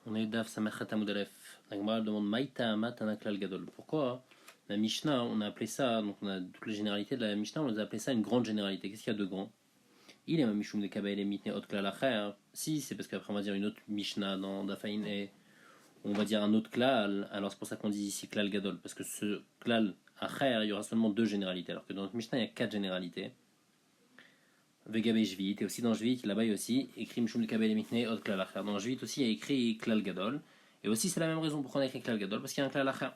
On est Daf Samachat Amudalef. La Gemara demande Maïta Matana Klal Gadol. Pourquoi la Mishnah, on a appelé ça, donc on a toutes les généralités de la Mishnah, on a appelé ça une grande généralité. Qu'est-ce qu'il y a de grand? Il est Mishum de Kabaïl et Mitne Hot Klal Acher. Si, c'est parce qu'après on va dire une autre Mishnah dans Dafaïn et on va dire un autre Klal. Alors c'est pour ça qu'on dit ici Klal Gadol. Parce que ce Klal Acher, il y aura seulement deux généralités. Alors que dans notre Mishnah, il y a quatre généralités. Vegabé Jvit, et aussi dans Jvit, là-bas il y a aussi écrit Mishum de Kabaïl et Mitne Hot Klal Acher. Dans Jvit aussi, il y a écrit Klal Gadol. Et aussi, c'est la même raison pourquoi on a écrit Klal Gadol, parce qu'il y a un Klal Acher.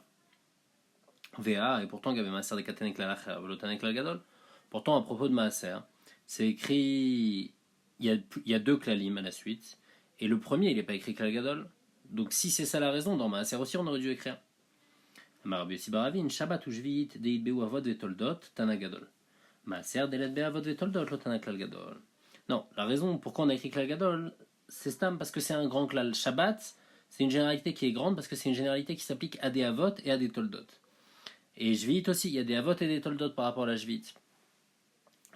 VA, et pourtant, il y avait Maaser de Katen et Klal Acher, Velotan et Klal Gadol. Pourtant, à propos de Maaser, c'est écrit. Il y a deux Klalim à la suite. Et le premier, il n'est pas écrit Klal Gadol. Donc, si c'est ça la raison, dans Maaser aussi, on aurait dû écrire. Marabi aussi Baravin, Shabbat ou Jvit, Deid Beu Avod Vetoldot, Tana Gadol. Maaser, Delet Be Avod Vetoldot, Lotana Klal Gadol. Non, la raison pourquoi on a écrit Klal Gadol, c'est Stam, parce que c'est un grand Klal. Shabbat, c'est une généralité qui est grande parce que c'est une généralité qui s'applique à des avot et à des toldot. Et Jvit aussi, il y a des avot et des toldot par rapport à la Jvit.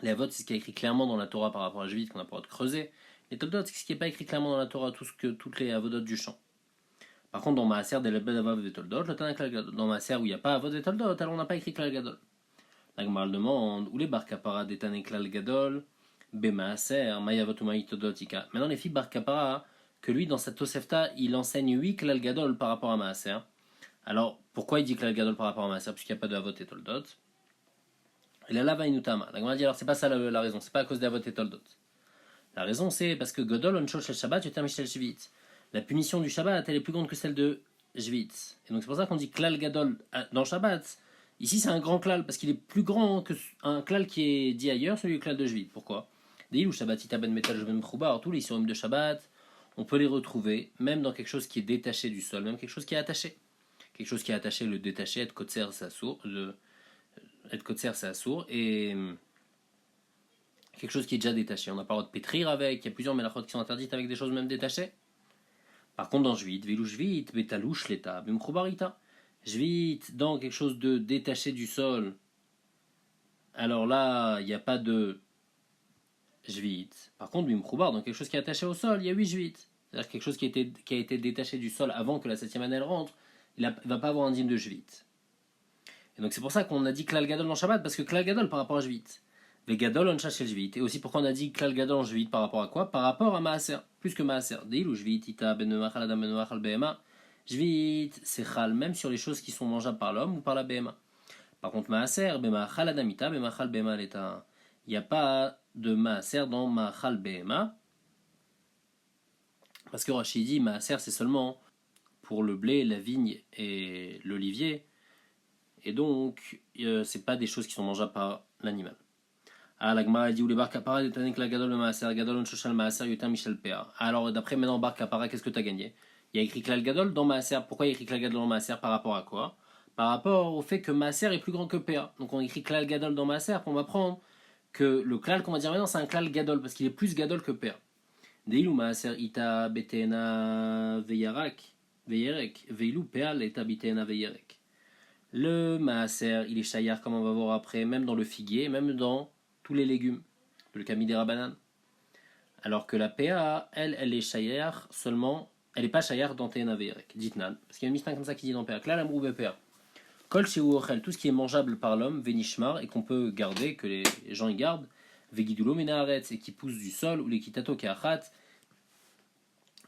Les avot, c'est ce qui est écrit clairement dans la Torah par rapport à la Jvit, qu'on n'a pas le droit de creuser. Les toldot, c'est ce qui n'est pas écrit clairement dans la Torah, toutes les avodot du champ. Par contre, dans Maaser, des lebed avot et toldot, dans Maaser où il n'y a pas avot et toldot, alors on n'a pas écrit Klal Gadol. La Gemara demande, où les bar kapara d'étané Klal Gadol, Bemaaser, Mayavot ou Maïtodotika. Maintenant, les filles bar kapara, que lui, dans sa Tosefta, il enseigne 8 Klal Gadol par rapport à Maaser. Alors, pourquoi il dit Klal Gadol par rapport à Maaser? Puisqu'il n'y a pas de Avot et Toldot. Et la Lava Inutama. La Gemara dit, alors c'est pas ça la raison, c'est pas à cause d'Avot et Toldot. La raison, c'est parce que Godol, Oncho Shel Shabbat, Yoter Mishel Shvit. La punition du Shabbat, elle est plus grande que celle de Jvit. Et donc c'est pour ça qu'on dit Klal Gadol dans Shabbat. Ici, c'est un grand Klal, parce qu'il est plus grand qu'un Klal qui est dit ailleurs, celui du Klal de Jvit. Pourquoi? Des ou Shabbat Ita Ben Metal Jovem Choubar, tous les Surim de Shabbat, on peut les retrouver, même dans quelque chose qui est détaché du sol, même quelque chose qui est attaché. Quelque chose qui est attaché, le détaché, être kotser, c'est assour, et quelque chose qui est déjà détaché. On n'a pas le droit de pétrir avec, il y a plusieurs mélachotes qui sont interdites avec des choses même détachées. Par contre, dans Jvit, Velou Jvit, Betalouch Leta, Bimchoubarita, Jvit, dans quelque chose de détaché du sol, alors là, il n'y a pas de Jvit. Par contre, Bimchoubar, dans quelque chose qui est attaché au sol, il y a 8 Jvit. C'est-à-dire quelque chose qui a été détaché du sol avant que la 7e année elle rentre, il ne va pas avoir un dîme de Jvit. Et donc c'est pour ça qu'on a dit Klal Gadol dans Shabbat, parce que Klal Gadol par rapport à Jvit. Ve Gadol on Shachel Jvit. Et aussi pourquoi on a dit Klal Gadol en Jvit par rapport à quoi? Par rapport à Maaser, plus que Maaser. Deil ou Jvit, Ita, Ben Noach, Adam Ben Noach, Al Behema. Jvit, c'est Chal, même sur les choses qui sont mangeables par l'homme ou par la Behema. Par contre, Maaser, Bema Chal Adamita, Bema Chal Behema l'État. Il n'y a pas de Maaser dans Machal Behema. Parce que Rashi dit Maaser, c'est seulement pour le blé, la vigne et l'olivier. Et donc, c'est pas des choses qui sont mangeables par l'animal. Ah, la Gemara dit où les bar kapara détanek la gadol le maaser, gadol on shoshal maaser yotam michel pea. Alors, d'après maintenant, bar kapara, qu'est-ce que tu as gagné? Il y a écrit klal gadol dans maaser. Pourquoi il y a écrit klal gadol dans maaser? Par rapport à quoi? Par rapport au fait que maaser est plus grand que pea. Donc, on écrit klal gadol dans maaser pour m'apprendre que le klal qu'on va dire maintenant, c'est un klal gadol parce qu'il est plus gadol que pea. Deilou maaser ita betena veyarek, veilou pea l'eta betena veyarek. Le maaser, il est shayar, comme on va voir après, même dans le figuier, même dans tous les légumes, le kamidera banane. Alors que la PA, elle est shayar seulement, elle n'est pas shayar dans Tena Veirek, ditnan. Parce qu'il y a une mishnah comme ça qui dit dans PA, Klal amrou PA. Kol sheu ochel, tout ce qui est mangeable par l'homme, venishmar, et qu'on peut garder, que les gens y gardent, vegidulo menaaretz, et qui pousse du sol, ou les kitato keachat,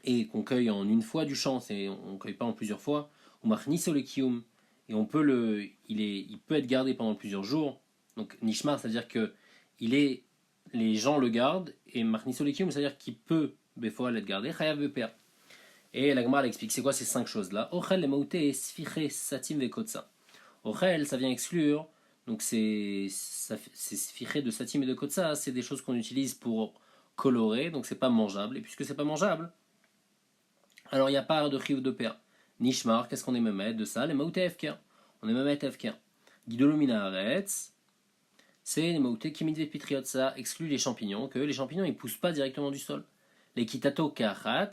et qu'on cueille en une fois du champ, on ne cueille pas en plusieurs fois, ou machniso le kiyum, et on peut il peut être gardé pendant plusieurs jours. Donc nishmar, c'est-à-dire que les gens le gardent, et machniso lekium, c'est-à-dire qu'il peut befoal être gardé, chayav bepea. Et la Gemara explique c'est quoi ces 5 choses-là. Ochel le maouté sfiche satim vekotsa. Ochel, ça vient exclure, donc c'est sfiche de satim et de kotsa, c'est des choses qu'on utilise pour colorer, donc c'est pas mangeable. Et puisque c'est pas mangeable, alors il n'y a pas de chiyuv de pea. Nishmar, qu'est-ce qu'on est même de ça? Les maouté efker. On est même efker. Gidolomina aretz, c'est les maouté kimidve pitriot, ça exclut les champignons, que les champignons ils poussent pas directement du sol. Les kitato kachat,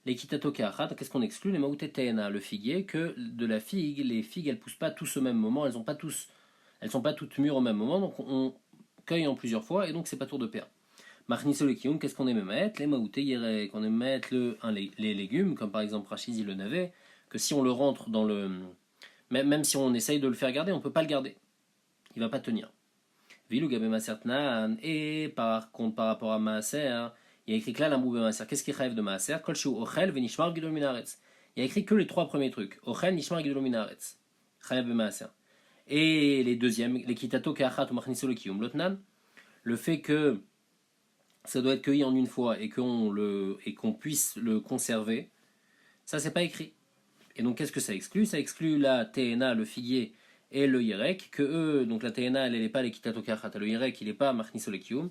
qu'est-ce qu'on exclut? Les maouté teena, le figuier, que de la figue, les figues elles poussent pas tous au même moment, elles sont pas toutes mûres au même moment, donc on cueille en plusieurs fois et donc c'est pas tour de pair. Machniso le kiyum, qu'est-ce qu'on aime mettre? Les maouté yerek, on aime mettre les légumes, comme par exemple Rachid dit le navet, que si on le rentre dans le. Même si on essaye de le faire garder, on ne peut pas le garder. Il ne va pas tenir. Vilou gabe maaser tnan, et par contre, par rapport à maaser, il y a écrit que là, l'amou maaser, qu'est-ce qui rêve de maaser? Kol shu ochel venishmar gidol minaretz. Il y a écrit que les trois premiers trucs. Ochel, nishmar gidol minaretz. Rêve de maaser. Et les deuxièmes, les kitato keachat ou machniso le kiyum lotnan, le fait que ça doit être cueilli en une fois et qu'on puisse le conserver, ça c'est pas écrit. Et donc qu'est-ce que ça exclut? Ça exclut la TNA, le figuier, et le yerek, que eux, donc la TNA elle n'est pas les kitato keachat, le yerek il n'est pas machniso le kiyum,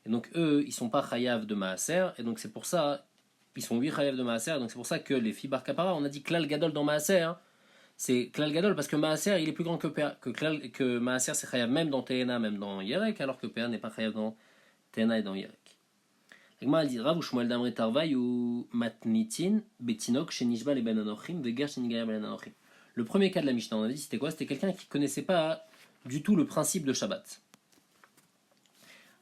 et donc eux ils sont pas chayav de maaser, et donc c'est pour ça, ils sont 8 chayav de maaser, donc c'est pour ça que les filles bar kapara, on a dit klal gadol dans maaser, c'est Klal Gadol parce que Maaser il est plus grand que Maaser c'est Chayav même dans TNA, même dans Yerek, alors que PA n'est pas Chayav dans TNA et dans Yerek. L'Agma elle dit Rav ou Shmuel Damre Tarvay ou Matnitin Betinok Shenishba le Ben Anochim Vegar Shenigaya Ben Anochim. Le premier cas de la Mishnah, on a dit c'était quoi? C'était quelqu'un qui connaissait pas du tout le principe de Shabbat.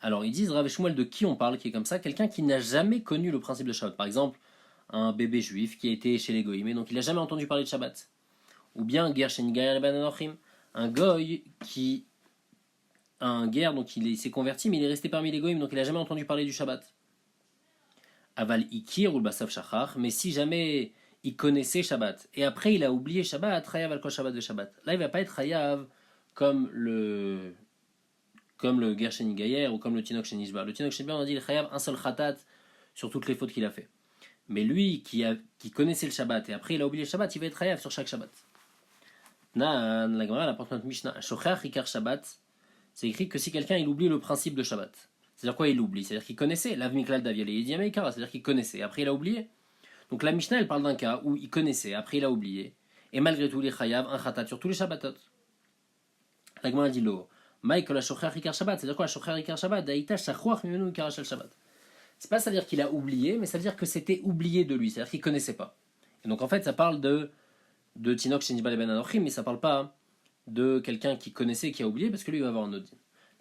Alors ils disent Rav et Shmuel de qui on parle qui est comme ça? Quelqu'un qui n'a jamais connu le principe de Shabbat. Par exemple, un bébé juif qui a été chez les Goïm et donc il n'a jamais entendu parler de Shabbat. Ou bien Gershen Gaïa Ben Anochim, un goy qui un guerre donc il s'est converti mais il est resté parmi les goïms donc il n'a jamais entendu parler du Shabbat. Aval Ikir ou le Basav Shachar, mais si jamais il connaissait Shabbat et après il a oublié Shabbat, Chayav al Kol Shabbat de Shabbat. Là il va pas être Chayav comme le Gershen Gaïa ou comme le Tinok Shenishba. Le Tinok Shenishba on a dit le Chayav un seul Khatat sur toutes les fautes qu'il a fait. Mais lui qui connaissait le Shabbat et après il a oublié le Shabbat, il va être Chayav sur chaque Shabbat. Nan, la Gemara apporte notre Mishnah. Shochach Ikar Shabbat, c'est écrit que si quelqu'un il oublie le principe de Shabbat. C'est-à-dire quoi il oublie? C'est-à-dire qu'il connaissait. Lav Miklal Daviel et Yediamei Ikara, c'est-à-dire qu'il connaissait. Après il a oublié. Donc la Mishnah elle parle d'un cas où il connaissait, après il a oublié. Et malgré tout, les Chayav, un Khatat sur tous les Shabbatot. La Gemara dit l'eau. Maïk la Shochach Ikar Shabbat, c'est-à-dire quoi? Shochach Ikar Shabbat, Daïta Shachouach Mimenu Ikara Shel Shabbat. C'est pas c'est-à-dire qu'il a oublié, mais ça veut dire que c'était oublié de lui, c'est-à-dire qu'il connaissait pas. Et donc en fait ça parle de Tinok Shenishba le Ben Anochim, mais ça parle pas de quelqu'un qui connaissait et qui a oublié, parce que lui il va avoir un Odin.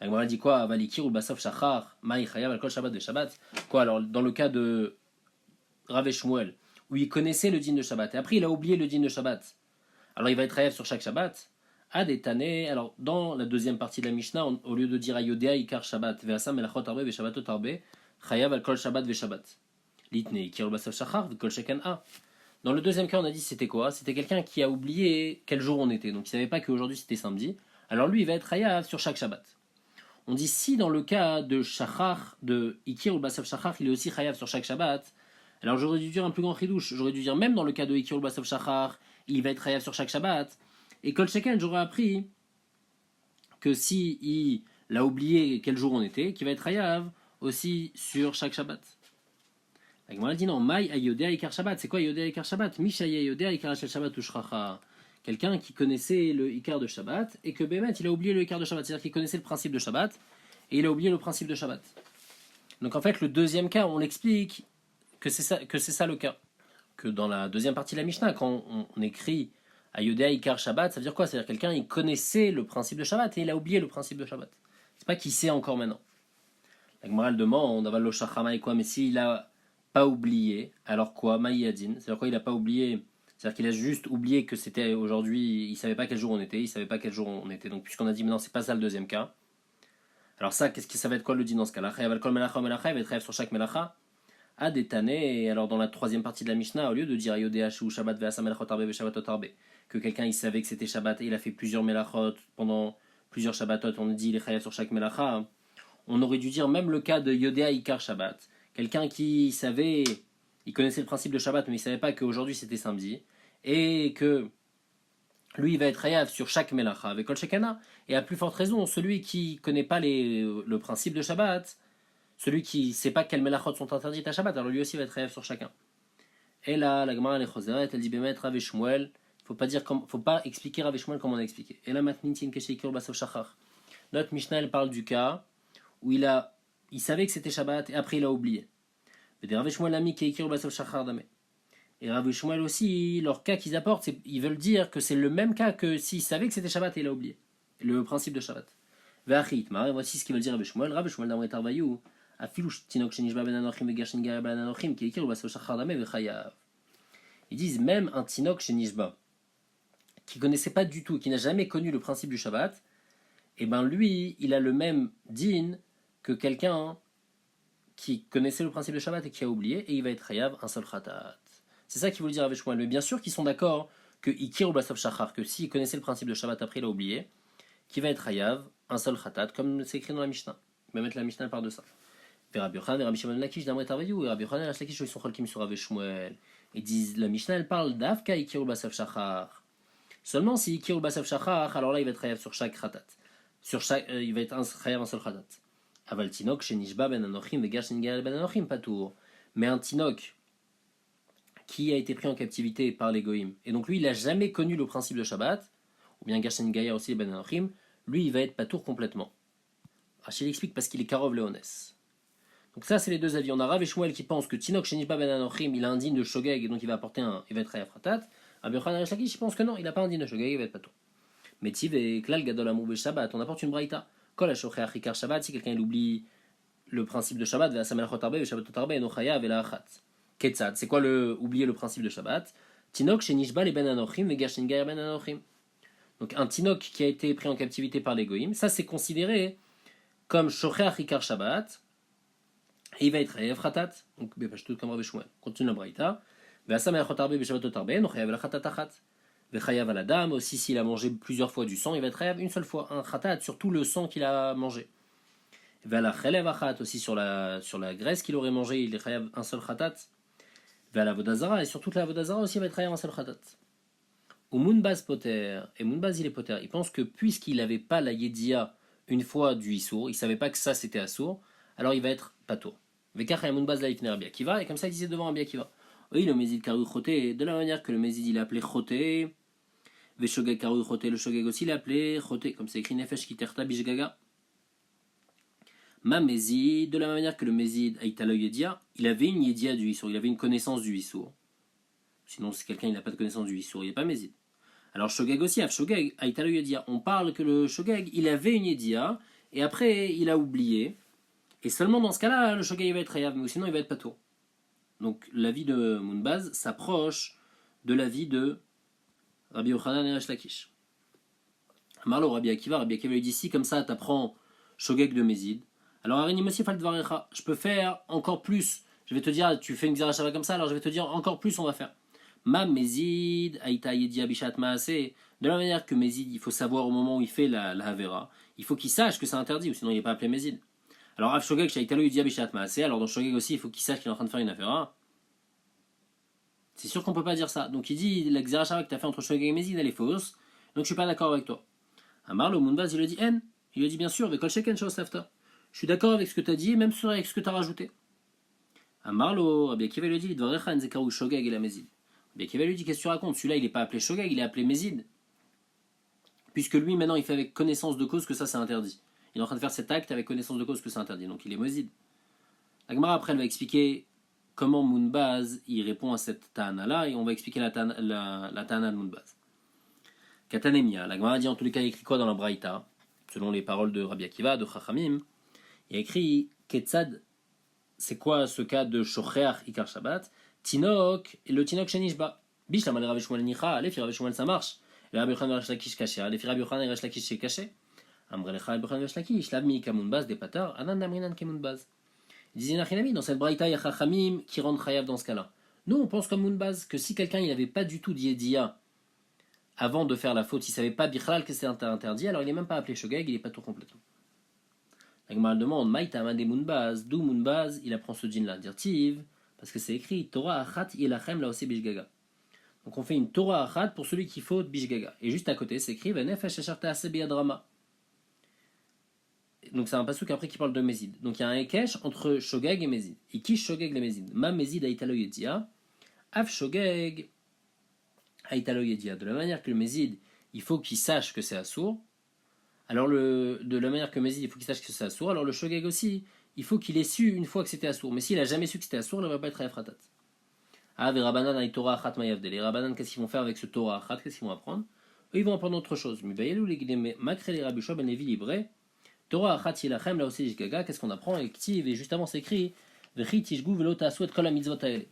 La Gemara dit quoi? Valikir ou Basaf Shachar, Maï Chayav al Kol Shabbat de Shabbat. Quoi alors? Dans le cas de Rav et Shmuel, où il connaissait le din de Shabbat, et après il a oublié le din de Shabbat, alors il va être Chayav sur chaque Shabbat. Ad etané, alors dans la deuxième partie de la Mishnah, au lieu de dire Ayodea Ikar Shabbat, Ve'asam Melachot Arbe Ve'Shabbatot Arbe, Chayav al Kol Shabbat Ve'Shabbat. Litne Ikir ou Basaf Shachar, Ve'Kol Sheken A. Dans le deuxième cas, on a dit c'était quoi? C'était quelqu'un qui a oublié quel jour on était, donc il savait pas qu'aujourd'hui c'était samedi. Alors lui, il va être Hayav sur chaque Shabbat. On dit si dans le cas de Shachar, de Ikir ou Basaf Shachar, il est aussi Hayav sur chaque Shabbat. Alors j'aurais dû dire un plus grand chidouche. J'aurais dû dire même dans le cas de Ikir ou Basaf Shachar, il va être Hayav sur chaque Shabbat. Et Kol Sheken, j'aurais appris que si il a oublié quel jour on était, qu'il va être Hayav aussi sur chaque Shabbat. La Gemara dit non, Maï Ayodea Ikar Shabbat. C'est quoi Ayodea Ikar Shabbat? Mishaye Ayodea Ikar Shel Shabbat ou Shracha. Quelqu'un qui connaissait le Ikar de Shabbat et que Bémet il a oublié le Ikar de Shabbat. C'est-à-dire qu'il connaissait le principe de Shabbat et il a oublié le principe de Shabbat. Donc en fait, le deuxième cas, on l'explique que c'est ça le cas. Que dans la deuxième partie de la Mishnah, quand on écrit Ayodea Ikar Shabbat, ça veut dire quoi? C'est-à-dire quelqu'un il connaissait le principe de Shabbat et il a oublié le principe de Shabbat. C'est pas qu'il sait encore maintenant. La Gemara demande, on va le Shachama et quoi, mais s'il a pas oublié, alors quoi? Maïadin, c'est-à-dire quoi? Il a pas oublié, c'est-à-dire qu'il a juste oublié que c'était aujourd'hui, il savait pas quel jour on était, il savait pas quel jour on était. Donc puisqu'on a dit maintenant c'est pas ça le deuxième cas. Alors ça, qu'est-ce que ça va être quoi le din dans ce cas-là? Il va être rêve sur chaque melacha. À détaner, et alors dans la troisième partie de la Mishnah, au lieu de dire Ayodea ou Shabbat ve'asa melachot arbe ve'shabbatot arbe, que quelqu'un il savait que c'était Shabbat et il a fait plusieurs melachot pendant plusieurs Shabbatot, on dit il est chayav sur chaque melacha, on aurait dû dire même le cas de Yodea Ikar Shabbat. Quelqu'un qui savait, il connaissait le principe de Shabbat, mais il ne savait pas qu'aujourd'hui c'était samedi, et que lui il va être hayav sur chaque melacha avec Kol Shekana, et à plus forte raison, celui qui ne connaît pas le principe de Shabbat, celui qui ne sait pas quelles melachot sont interdites à Shabbat, alors lui aussi va être hayav sur chacun. Et là, la Gemara elle dit Bémet Rav et Shmuel, faut pas expliquer Rav et Shmuel comme on a expliqué. Et là maintenant, notre Mishnah elle parle du cas où il savait que c'était Shabbat et après il a oublié. Et Rav et Shmuel aussi, leur cas qu'ils apportent, ils veulent dire que c'est le même cas que s'il savait que c'était Shabbat et il a oublié. Le principe de Shabbat. Et voici ce qu'ils veulent dire Rav et Shmuel. Rav et Shmuel d'Amre Tarvayou. Ils disent même un tinok chez Nishba, qui ne connaissait pas du tout, qui n'a jamais connu le principe du Shabbat, et ben lui, il a le même din que quelqu'un qui connaissait le principe du Shabbat et qui a oublié, et il va être chayav un seul khatat. C'est ça qu'il voulait dire avec Shmuel. Mais bien sûr qu'ils sont d'accord que Ikir ou Basov Shachar, que s'il connaissait le principe de Shabbat après il a oublié, qui va être chayav un seul khatat, comme c'est écrit dans la Mishnah. Il va mettre la Mishnah par de ça. Rabbi Yochanan et Rabbi Shimon ben Lakish d'Amret Arvayu, et Rabbi Yochanan et Rabbi Lakish ils sont cholkim sur Rabbi Shmuel. Ils disent la Mishnah elle parle d'Avka Ikir ou Basov Shachar. Seulement si Ikir ou Basov Shachar, alors là il va être chayav sur chaque khatat. Sur chaque, il va être chayav un seul khatat. Aval tinok chez Nishba ben Anochim vegash Ningal ben Anochim patour. Mais un tinok qui a été pris en captivité par les goïms, et donc lui il n'a jamais connu le principe de Shabbat, ou bien Gashen Gaya aussi ben Anochim, lui il va être patour complètement. Rachel explique parce qu'il est Karov Léones. Donc ça c'est les deux avis. On a Rav et Shmuel qui pensent que tinok chez Nishba ben Anochim il a un digne de Shogeg et donc il va apporter il va être Chayav Khatat. Rabbi Yochanan et Resh Lakish pense que non, il n'a pas un digne de Shogeg, il va être patour. Mais Tiv et Klal Gadol Amou be Shabbat, on apporte une braïta. Kol ha-shocher achikar Shabbat, si quelqu'un il oublie le principe de Shabbat, c'est quoi oublier le principe de Shabbat? Tinok chez Nishba les ben Anochim et Gashin Gayer ben Anochim. Donc un tinok qui a été pris en captivité par les goïms, ça c'est considéré comme shocher achikar Shabbat, et il va être chayav khatat. Donc bepashtout comme Rabbi Shmuel. Continue la braïta. Ve'asam el chotarbe b'shabbat otarbe, no chayav el khatat achat. Ve'chayav al adam aussi s'il a mangé plusieurs fois du sang, il va être chayav une seule fois un khatat sur tout le sang qu'il a mangé. Ve'ala chelev achat aussi sur la graisse qu'il aurait mangé, il est chayav un seul khatat. Ve'ala vodazara et sur toute la vodazara aussi il va être chayav un seul khatat. Ou Mounbaz poter, et Mounbaz il est poter, il pense que puisqu'il n'avait pas la yedia une fois du Issour, il ne savait pas que ça c'était Assour, alors il va être patour. Vekach et Mounbaz la ifner Rabbi Akiva, et comme ça il disait devant Rabbi Akiva. Oui, le Mézid Karou Choté, de la manière que le Mézid il est appelé Choté, Veshogeg Karou Choté, le Shogeg aussi il est appelé Choté, comme c'est écrit Nefesh Kiterta Bishgaga. Ma Mézid, de la manière que le Mézid Aïtalo Yedia, il avait une yedia du Issour, il avait une connaissance du Issour. Sinon, si quelqu'un n'a pas de connaissance du Issour, il n'est pas Mézid. Alors Shogeg aussi, Shogeg, Aïtalo Yedia, on parle que le Shogeg, il avait une yedia, et après il a oublié, et seulement dans ce cas-là, le Shogeg il va être Hayav, mais sinon il va être patour. Donc l'avis de Mounbaz s'approche de l'avis de Rabbi Yochanan et Resh Lakish. Marlo Rabbi Akiva lui dit si comme ça t'apprends Shogeg de Mézid, alors Arini Mosif al Dvarecha, je peux faire encore plus. Je vais te dire, tu fais une Xera Shava comme ça, alors je vais te dire encore plus on va faire. Ma Mézid, Aïta Yedia Bishat Maaseh, de la manière que Mézid, il faut savoir au moment où il fait la Havera, il faut qu'il sache que c'est interdit, ou sinon il n'est pas appelé Mézid. Alors Av Shogeg, Shaitalo Yedia Bishat Maaseh, alors dans Shogeg aussi, il faut qu'il sache qu'il est en train de faire une Havera. C'est sûr qu'on peut pas dire ça. Donc il dit, la Xera Shava que tu as fait entre Shogeg et Mézid, elle est fausse, donc je suis pas d'accord avec toi. Amar le Mounbaz, il lui dit En, il lui dit bien sûr, avec Kol Sheken Shosafta. Je suis d'accord avec ce que tu as dit, même avec ce que tu as rajouté. Amarlo, Rabbi Akiva lui dit, Dvarecha Nzekaru Shogeg et la Mézid. Rabbi Akiva lui dit, qu'est-ce que tu racontes? Celui-là, il n'est pas appelé Shogeg, il est appelé Mézid. Puisque lui, maintenant, il fait avec connaissance de cause que ça, c'est interdit. Il est en train de faire cet acte avec connaissance de cause que c'est interdit. Donc, il est Mézid. La Gemara, après, elle va expliquer comment Mounbaz, il répond à cette ta'ana-là, et on va expliquer la ta'ana de Mounbaz. Katanemia. La Gemara dit, en tous les cas, il écrit quoi dans la Braïta? Selon les paroles de Rabbi Akiva, de Chachamim, il a écrit Ketzad. C'est quoi ce cas de Shocheach Ikar Shabbat? Tinok, et le Tinok Shenishba. Bish la Rav Shmuel Nicha, les Rav Shmuel ça marche. Le Rabbi Yochanan Resh Lakish caché, les Rabbi Yochanan Resh Lakish c'est caché. Amrelecha Rabbi Yochanan Resh Lakish, l'ami Kamunbaz des patar, Anan Damrinan Kamunbaz. Il disait Nachinami, dans cette braïta, il y a Chachamim qui rendent Chayav dans ce cas-là. Nous, on pense comme Mounbaz que si quelqu'un n'avait pas du tout d'Yedia avant de faire la faute, il ne savait pas Bichlal que c'était interdit, alors il n'est même pas appelé Shogeg, il n'est pas tout complètement. La Gemara demande, Maïta Amade Mounbaz, d'où Mounbaz, il apprend ce djinn-là, dirtiv, parce que c'est écrit Torah Achat Yelachem la aussi Bishgaga. Donc on fait une Torah Achat pour celui qui faute Bishgaga. Et juste à côté, c'est écrit Venefesh Asharta Asebiadrama. Donc c'est un pasuk après qui parle de Mézid. Donc il y a un Ekesh entre Shogeg et Mézid. Ikish Shogeg le Mézid. Ma Mézid Aïtalo Yedia, Av Shogeg Aïtalo Yedia. De la manière que le Mézid, il faut qu'il sache que c'est Assour. Alors de la manière que Mézid, il faut qu'il sache que c'est Assour. Alors le Shogeg aussi, il faut qu'il ait su une fois que c'était Assour. Mais s'il a jamais su que c'était Assour, il ne va pas être Efratat. Ah, les Rabbanan ay Torah Achat Mayavde. Les Rabbanan, qu'est-ce qu'ils vont faire avec ce Torah Achat? Qu'est-ce qu'ils vont apprendre? Eux, ils vont apprendre autre chose. Mais Bayelou les Makre les Rabbi Shua ben Levi libré. Torah achat yilachem là aussi gaga, qu'est-ce qu'on apprend? Et Ktiv, et justement c'est écrit Vechit tishgu velo ta'asu et kol ha-mitzvot haele.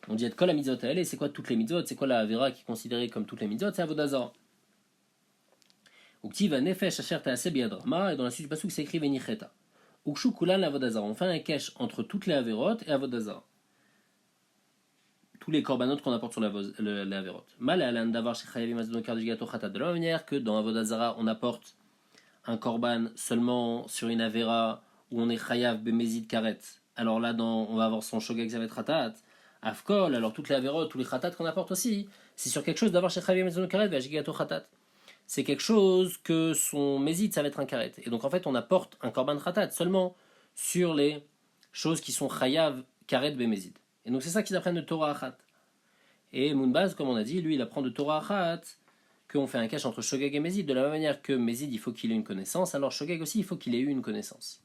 On dit et kol ha-mitzvot haele, c'est quoi toutes les mitzvot? C'est quoi la avera qui est considérée comme toutes les mitzvot? C'est avodah zara. Uktiv nefesh asher ta'aseh biyadrama, et dans la suite du pasuk c'est écrit venicheta. Ukshu kulan avodah zara. On fait un cache entre toutes les averot et avodah zara. Tous les korbanot qu'on apporte sur la averot. Mal alan davar shechayavim azon kardigato chatat. De la même manière que dans avodah zara on apporte un korban seulement sur une avera où on est chayav bemezid karet. Alors là, on va avoir son shogeg zavet ratat, afkol, alors toutes les averot, tous les ratat qu'on apporte aussi, c'est sur quelque chose d'avoir chez chayav mezon karet, vajigato ratat. C'est quelque chose que son mezid, ça va être un karet. Et donc en fait, on apporte un korban ratat seulement sur les choses qui sont chayav karet bemezid. Et donc c'est ça qu'ils apprennent de Torah achat. Et Mounbaz, comme on a dit, lui, il apprend de Torah achat qu'on fait un cache entre Shogeg et Mézid, de la même manière que Mézid, il faut qu'il ait une connaissance, alors Shogeg aussi, il faut qu'il ait eu une connaissance.